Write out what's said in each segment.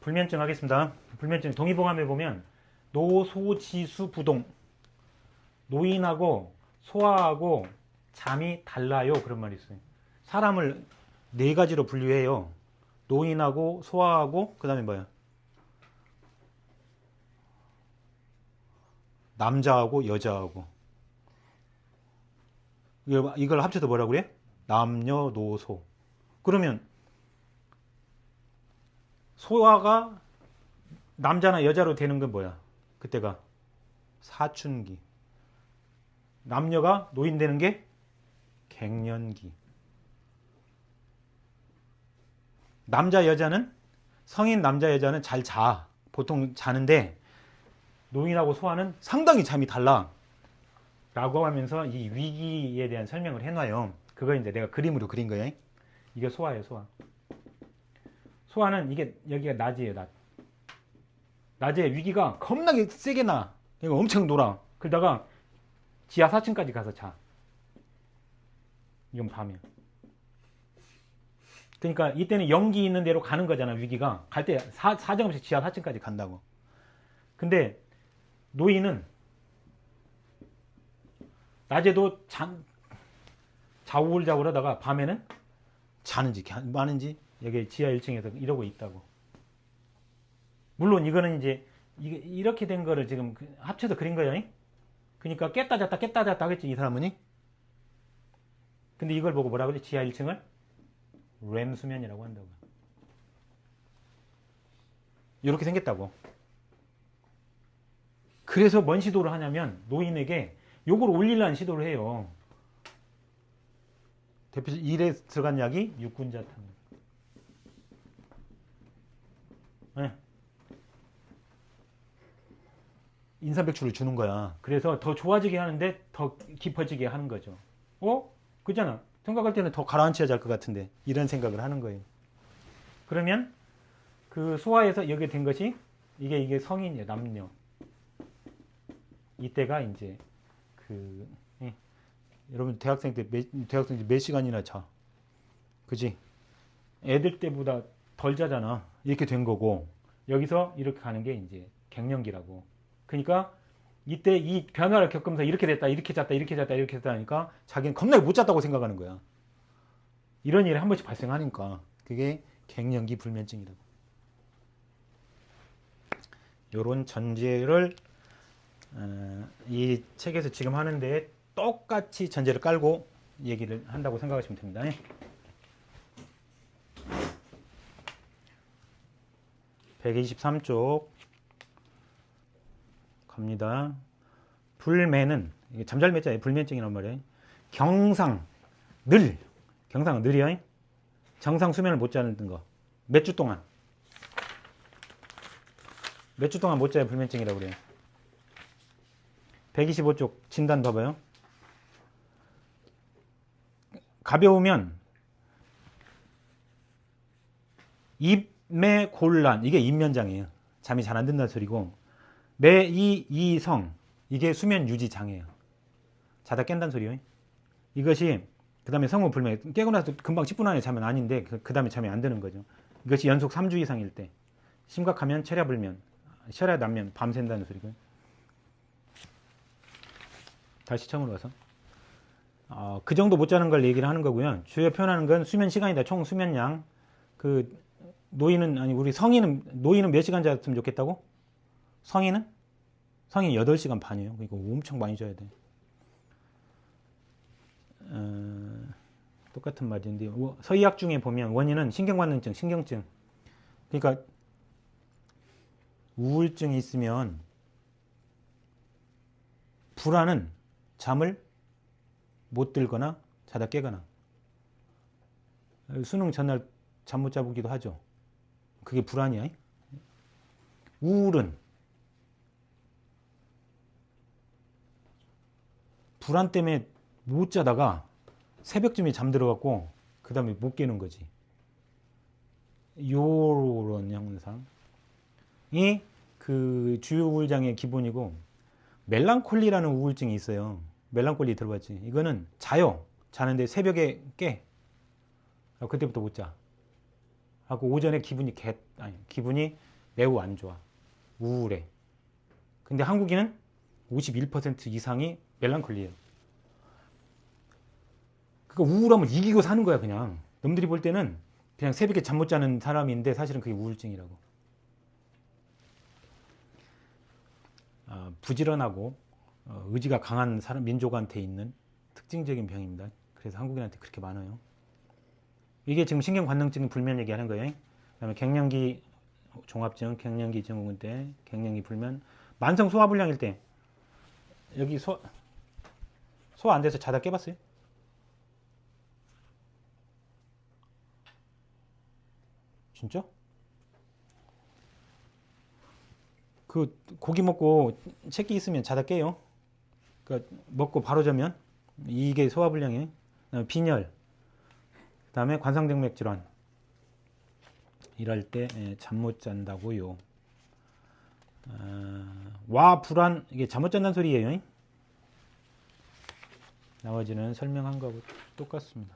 불면증 하겠습니다. 불면증 동의보감에 보면 노소지수부동, 노인하고 소아하고 잠이 달라요, 그런 말이 있어요. 사람을 네 가지로 분류해요. 노인하고 소아하고 그 다음에 뭐야? 남자하고 여자하고. 이걸 합쳐서 뭐라고 그래? 남녀노소. 그러면 소아가 남자나 여자로 되는 건 뭐야? 그때가 사춘기. 남녀가 노인 되는 게 갱년기. 남자 여자는, 성인 남자 여자는 잘 자. 보통 자는데 노인하고 소아는 상당히 잠이 달라 라고 하면서 이 위기에 대한 설명을 해놔요. 그거 이제 내가 그림으로 그린 거예요. 이게 소아예요, 소아. 소아는 이게 여기가 낮이에요, 낮. 낮에 위기가 겁나게 세게 나. 이거 엄청 놀아. 그러다가 지하 4층까지 가서 자. 이건 밤이야. 그러니까 이때는 연기 있는 데로 가는 거잖아, 위기가. 갈 때 사정없이 지하 4층까지 간다고. 근데 노인은 낮에도 자우울자우울 하다가 밤에는 자는지 마는지 여기 지하 1층에서 이러고 있다고. 물론 이거는 이제 이렇게 된 거를 지금 합쳐서 그린 거예요. 그러니까 깼다 잤다 하겠지, 이 사람은. 근데 이걸 보고 뭐라 그러지? 지하 1층을 렘 수면이라고 한다고. 이렇게 생겼다고. 그래서 뭔 시도를 하냐면 노인에게 요걸 올리려는 시도를 해요. 대표적으로 일에 들어간 약이 육군자탕. 네. 인삼백출을 주는 거야. 그래서 더 좋아지게 하는데 더 깊어지게 하는 거죠. 그잖아. 생각할 때는 더 가라앉혀야 할 것 같은데 이런 생각을 하는 거예요. 그러면 그 소아에서 여기 된 것이 이게 성인이에요, 남녀. 이때가 이제 여러분 대학생 때 몇 시간이나 자, 그지? 애들 때보다 덜 자잖아. 이렇게 된 거고 여기서 이렇게 가는 게 이제 갱년기라고. 그러니까 이때 이 변화를 겪으면서 이렇게 됐다, 이렇게 잤다, 이렇게 잤다, 이렇게 됐다 하니까 자기는 겁나게 못 잤다고 생각하는 거야. 이런 일이 한 번씩 발생하니까 그게 갱년기 불면증이라고. 요런 전제를 이 책에서 지금 하는데 똑같이 전제를 깔고 얘기를 한다고 생각하시면 됩니다. 123쪽 갑니다. 불매는, 이게 잠잘매자에 불면증이란 말이에요. 경상은 늘이요. 정상 수면을 못 자는 거. 몇 주 동안 못 자야 불면증이라고 그래요. 125쪽 진단 봐봐요. 가벼우면 입매곤란, 이게 입면장애예요. 잠이 잘 안 든다는 소리고, 매이이성, 이게 수면 유지 장애예요. 자다 깬다는 소리예요. 이것이 그 다음에 성호불매, 깨고 나서 금방 10분 안에 자면 아닌데 그 다음에 잠이 안 드는 거죠. 이것이 연속 3주 이상일 때, 심각하면 철야불면, 철야 난면, 밤샌다는 소리고요. 다시 처음으로 와서 그 정도 못 자는 걸 얘기를 하는 거고요. 주요 표현하는 건 수면 시간이다. 총 수면량. 그 노인은, 아니 우리 성인은, 노인은 몇 시간 잤으면 좋겠다고? 성인 8시간 반이에요. 그러니까 엄청 많이 자야 돼. 똑같은 말인데 서의학 중에 보면 원인은 신경관능증, 신경증. 그러니까 우울증이 있으면 불안은 잠을 못 들거나 자다 깨거나, 수능 전날 잠 못 자보기도 하죠. 그게 불안이야. 우울은 불안 때문에 못 자다가 새벽쯤에 잠들어갖고 그 다음에 못 깨는 거지. 요런 현상이 그 주요 우울장애의 기본이고, 멜랑콜리라는 우울증이 있어요. 멜랑콜리 들어봤지? 이거는 자는데 새벽에 깨. 그때부터 못 자. 하고 오전에 기분이 매우 안 좋아. 우울해. 근데 한국인은 51% 이상이 멜랑콜리예요. 그러니까 우울함을 이기고 사는 거야, 그냥. 남들이 볼 때는 그냥 새벽에 잠 못 자는 사람인데 사실은 그게 우울증이라고. 부지런하고 의지가 강한 사람, 민족한테 있는 특징적인 병입니다. 그래서 한국인한테 그렇게 많아요. 이게 지금 신경관능증 불면 얘기하는 거예요. 그다음에 갱년기 종합증, 갱년기 증후군 때, 갱년기 불면, 만성 소화불량일 때 여기 소화 안 돼서 자다 깨봤어요? 진짜? 그 고기 먹고 새끼 있으면 자다 깨요. 그러니까 먹고 바로 자면 이게 소화불량이에요. 빈혈, 그다음에 관상정맥 질환 이럴 때 잠 못 잔다고요. 와 불안 이게 잠 못 잔다는 소리예요. 나머지는 설명한 거하고 똑같습니다.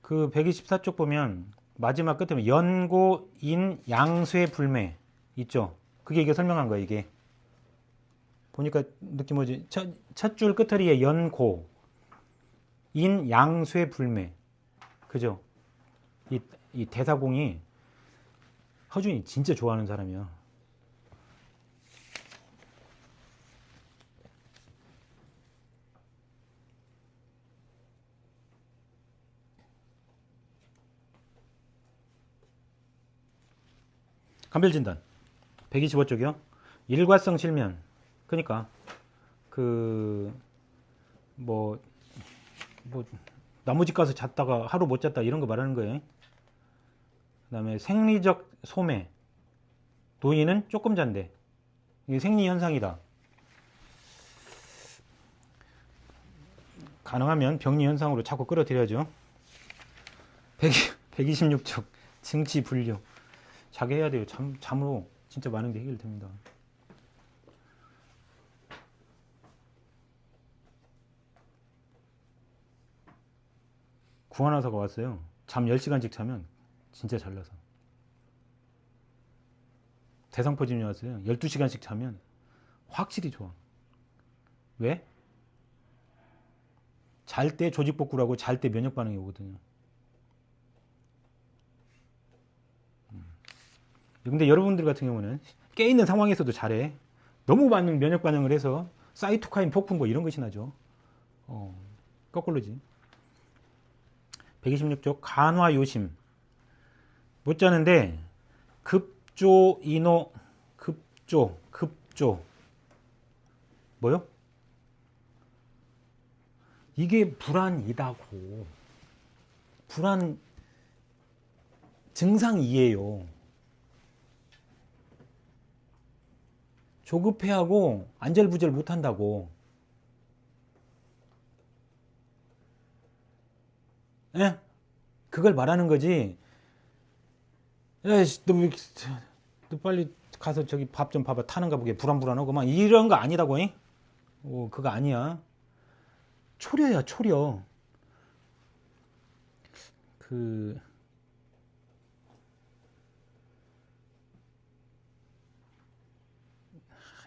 그 124쪽 보면 마지막 끝에 연고, 인, 양쇠, 불매 있죠. 그게 이게 설명한 거예요. 이게 보니까 느낌 뭐지? 첫 줄 끝허리에 연고, 인, 양쇠, 불매. 그죠? 이 대사공이 허준이 진짜 좋아하는 사람이야. 감별진단 125쪽이요. 일과성 실면. 그러니까 뭐 나무집 가서 잤다가 하루 못 잤다 이런 거 말하는 거예요. 그 다음에 생리적 소매. 노인은 조금 잔대. 이게 생리 현상이다. 가능하면 병리 현상으로 자꾸 끌어들여야죠. 126쪽 증치 분류. 자게 해야 돼요. 잠으로 진짜 많은 게 해결됩니다. 구한의사가 왔어요. 잠 10시간씩 자면 진짜 잘나서. 대상포진이 왔어요. 12시간씩 자면 확실히 좋아. 왜? 잘 때 조직복구라고 잘 때 면역 반응이 오거든요. 근데 여러분들 같은 경우는 깨있는 상황에서도 잘해. 너무 많은 면역 반응을 해서 사이토카인 폭풍 뭐 이런 것이 나죠. 거꾸로지. 126쪽 간화 요심. 못 자는데 급조 인호 급조 뭐요? 이게 불안이다고. 불안 증상이에요. 조급해하고 안절부절 못한다고. 예? 그걸 말하는 거지. 야이씨, 너 빨리 가서 저기 밥 좀 봐봐. 타는가 보게 불안불안하고 막 이런 거 아니라고. 잉? 그거 아니야. 초려야 초려.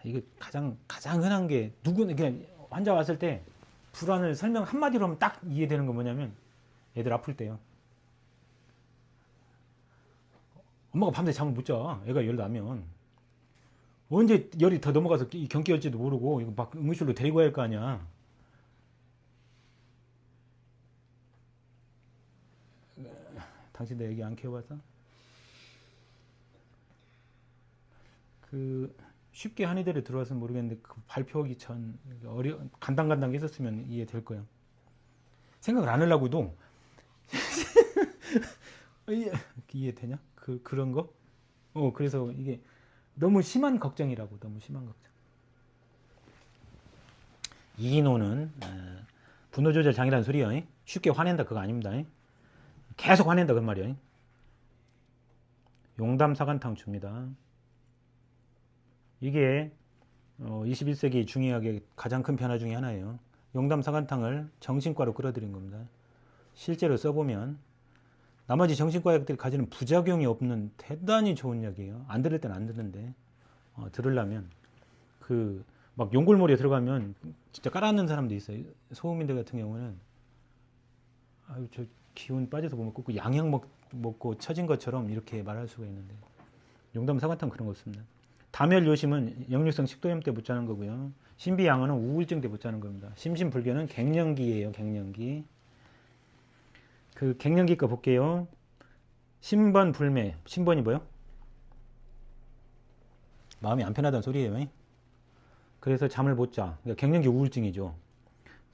이게 가장 흔한 게 누구는 그냥 환자 왔을 때 불안을 설명 한마디로 하면 딱 이해되는 건 뭐냐면 애들 아플 때요. 엄마가 밤새 잠을 못 자. 애가 열 나면 언제 열이 더 넘어가서 경기 열지도 모르고 이거 막 응급실로 데리고 가야 할 거 아니야. 당신들 얘기 안 키워봐서? 쉽게 한의대를 들어와서 모르겠는데 발표하기 전 간당간당 했었으면 이해될 거야. 생각을 안 하려고 해도 이해되냐? 그런 거? 그래서 이게 너무 심한 걱정이라고. 너무 심한 걱정. 이노는 분노 조절 장애라는 소리야. 쉽게 화낸다 그거 아닙니다. 계속 화낸다 그 말이야. 용담 사간탕 줍니다. 이게 21세기 중의학의 가장 큰 변화 중에 하나예요. 용담 사간탕을 정신과로 끌어들인 겁니다. 실제로 써보면 나머지 정신과 약들이 가지는 부작용이 없는 대단히 좋은 약이에요. 안 들을 땐 안 듣는데 들으려면 그 막 용골머리에 들어가면 진짜 깔아앉는 사람도 있어요. 소음인들 같은 경우는 아유 저 기운 빠져서 보면 꼭 양약 먹고 처진 것처럼 이렇게 말할 수가 있는데 용담 사간탕 그런 거 없습니다. 다멸 요심은 역류성 식도염 때 못 자는 거고요. 신비양어는 우울증 때 못 자는 겁니다. 심신불교는 갱년기예요. 갱년기. 그 갱년기 거 볼게요. 신번불매. 신번이 뭐요? 마음이 안 편하다는 소리예요. 그래서 잠을 못 자. 그러니까 갱년기 우울증이죠.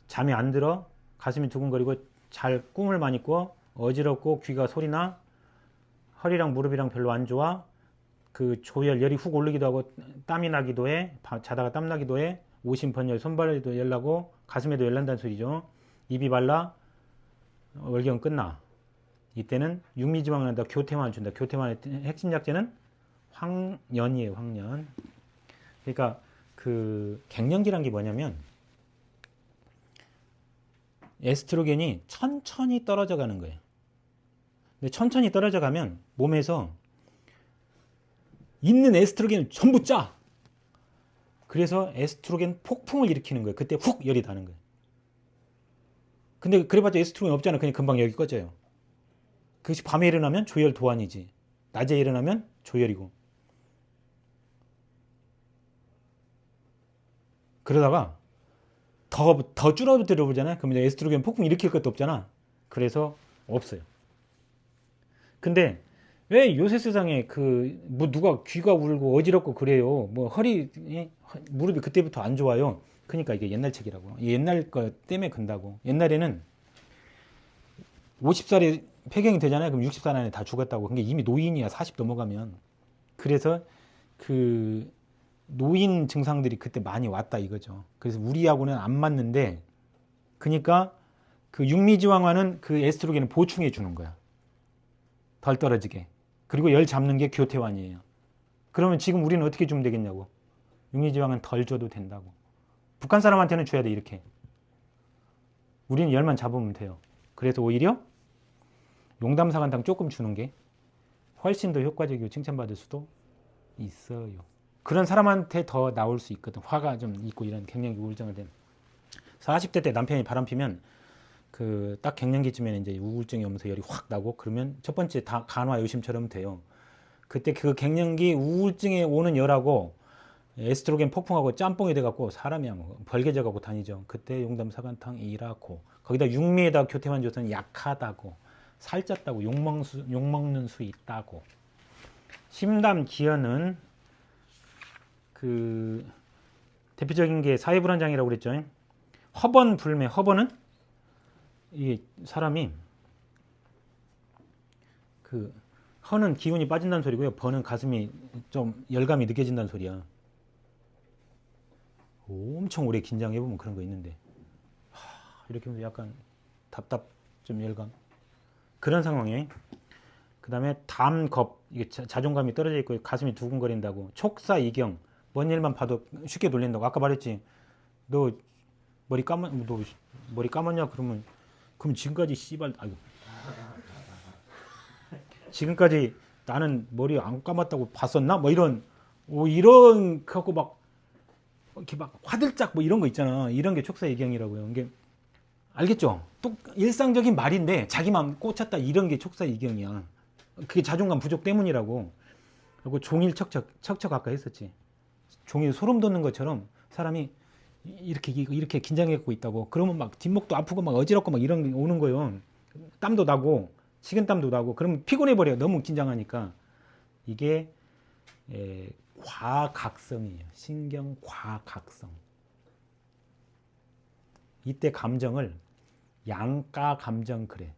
잠이 안 들어. 가슴이 두근거리고 잘 꿈을 많이 꿔. 어지럽고 귀가 소리나. 허리랑 무릎이랑 별로 안 좋아. 그 조열 열이 훅 올리기도 하고 땀이 나기도 해. 자다가 땀 나기도 해. 오심번열 손발에도 열 나고 가슴에도 열 난다는 소리죠. 입이 말라. 월경 끝나. 이때는 육미지방을 한다. 교태만을 준다. 교태만의 핵심 약제는 황년이에요. 황년. 그러니까 그 갱년기란 게 뭐냐면 에스트로겐이 천천히 떨어져 가는 거예요. 근데 천천히 떨어져 가면 몸에서 있는 에스트로겐을 전부 짜. 그래서 에스트로겐 폭풍을 일으키는 거예요. 그때 훅 열이 나는 거예요. 근데 그래봤자 에스트로겐 없잖아. 그냥 금방 열이 꺼져요. 그것이 밤에 일어나면 조열 도안이지. 낮에 일어나면 조열이고. 그러다가 더 줄어들어 보잖아요. 그러면 에스트로겐 폭풍 일으킬 것도 없잖아. 그래서 없어요. 근데 왜 요새 세상에 그 뭐 누가 귀가 울고 어지럽고 그래요. 뭐 허리 무릎이 그때부터 안 좋아요. 그러니까 이게 옛날 책이라고. 옛날 거 때문에 근다고. 옛날에는 50살이 폐경이 되잖아요. 그럼 60살 안에 다 죽었다고. 그게 이미 노인이야. 40 넘어가면. 그래서 그 노인 증상들이 그때 많이 왔다 이거죠. 그래서 우리하고는 안 맞는데, 그러니까 그 육미지왕화는 그 에스트로겐을 보충해 주는 거야. 덜 떨어지게. 그리고 열 잡는 게 교태환이에요. 그러면 지금 우리는 어떻게 주면 되겠냐고. 육미지왕은 덜 줘도 된다고. 북한 사람한테는 줘야 돼 이렇게. 우리는 열만 잡으면 돼요. 그래서 오히려 용담사간당 조금 주는 게 훨씬 더 효과적이고 칭찬받을 수도 있어요. 그런 사람한테 더 나올 수 있거든. 화가 좀 있고 이런 갱년기 우울증을 된 40대 때 남편이 바람피면 그 딱 갱년기쯤에는 이제 우울증이 오면서 열이 확 나고 그러면 첫 번째 다 간화 요심처럼 돼요. 그때 그 갱년기 우울증에 오는 열하고 에스트로겐 폭풍하고 짬뽕이 돼갖고 사람이 벌게져 갖고 다니죠. 그때 용담 사간탕 일하고 거기다 육미에다 교태환 줘서는 약하다고 살쪘다고 욕먹는 수 있다고. 심담 기현은 그 대표적인 게 사회불안장애라고 그랬죠. 허번 불매. 허번은 이게 사람이 그 허는 기운이 빠진다는 소리고요. 번은 가슴이 좀 열감이 느껴진다는 소리야. 엄청 오래 긴장해보면 그런 거 있는데 이렇게 하면 약간 답답 좀 열감 그런 상황에 그 다음에 담겁 이게 자존감이 떨어져 있고 가슴이 두근거린다고. 촉사 이경 뭔 일만 봐도 쉽게 놀린다고. 아까 말했지. 너 머리 감았냐 그러면 그럼 지금까지 씨발 아이고 지금까지 나는 머리 안 감았다고 봤었나? 뭐 이런 갖고 막 이렇게 막 화들짝 뭐 이런 거 있잖아. 이런 게 촉사 이경이라고요. 이게 알겠죠? 또 일상적인 말인데 자기만 꽂혔다 이런 게 촉사 이경이야. 그게 자존감 부족 때문이라고. 그리고 종일 척척 아까 했었지. 종일 소름 돋는 것처럼 사람이 이렇게 긴장해갖고 있다고. 그러면 막 뒷목도 아프고 막 어지럽고 막 이런 게 오는 거예요. 땀도 나고 식은땀도 나고. 그러면 피곤해버려요. 너무 긴장하니까. 이게 과각성이에요. 신경 과각성. 이때 감정을 양가 감정 그래.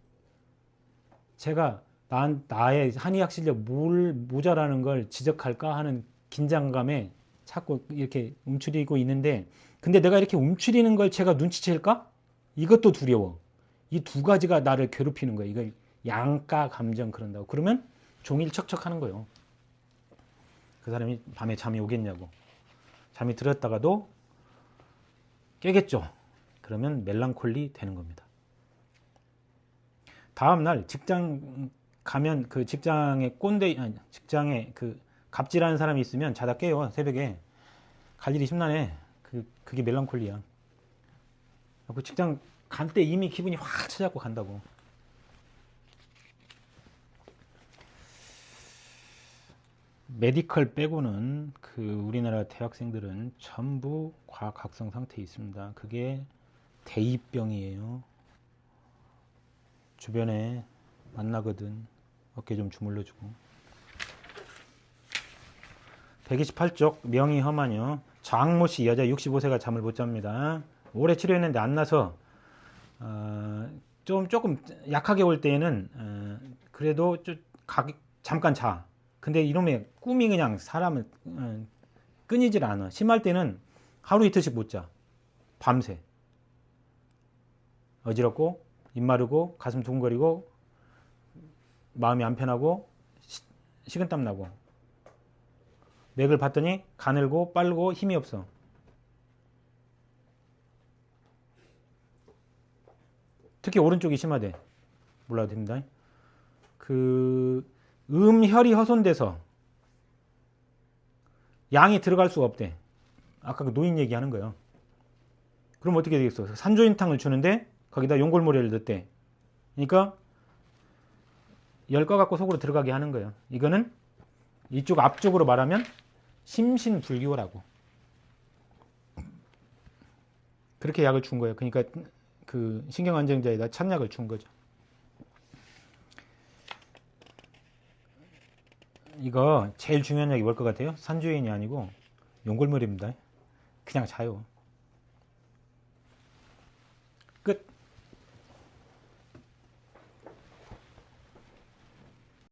제가 나의 한의학 실력 모자라는 걸 지적할까 하는 긴장감에 자꾸 이렇게 움츠리고 있는데, 근데 내가 이렇게 움츠리는 걸 제가 눈치챌까? 이것도 두려워. 이 두 가지가 나를 괴롭히는 거야. 이걸 양가 감정 그런다고. 그러면 종일 척척하는 거예요. 그 사람이 밤에 잠이 오겠냐고. 잠이 들었다가도 깨겠죠. 그러면 멜랑콜리 되는 겁니다. 다음날 직장 가면 그 직장에 아니, 직장에 그 갑질하는 사람이 있으면 자다 깨요. 새벽에. 갈 일이 심란해. 그게 멜랑콜리야. 그 직장 간 때 이미 기분이 확 찾아갖고 간다고. 메디컬 빼고는 그 우리나라 대학생들은 전부 과각성 상태에 있습니다. 그게 대입병이에요. 주변에 만나거든. 어깨 좀 주물러주고. 128쪽 명의 험한요. 장모씨 여자 65세가 잠을 못 잡니다. 오래 치료했는데 안 나서 조금 약하게 올 때에는 그래도 잠깐 자. 근데 이놈의 꿈이 그냥 사람을 끊이질 않아. 심할 때는 하루 이틀씩 못 자. 밤새. 어지럽고 입 마르고 가슴 두근거리고 마음이 안 편하고 식은땀 나고 맥을 봤더니 가늘고 빠르고 힘이 없어. 특히 오른쪽이 심하대. 몰라도 됩니다. 혈이 훼손돼서 양이 들어갈 수가 없대. 아까 그 노인 얘기하는 거예요. 그럼 어떻게 되겠어? 산조인탕을 주는데 거기다 용골모래를 넣대. 그러니까 열 꺼갖고 속으로 들어가게 하는 거예요. 이거는 이쪽 앞쪽으로 말하면 심신불교라고. 그렇게 약을 준 거예요. 그러니까 그 신경안정자에다 찬약을 준 거죠. 이거 제일 중요한 약이 뭘 것 같아요? 산조인이 아니고 용골물입니다. 그냥 자요. 끝.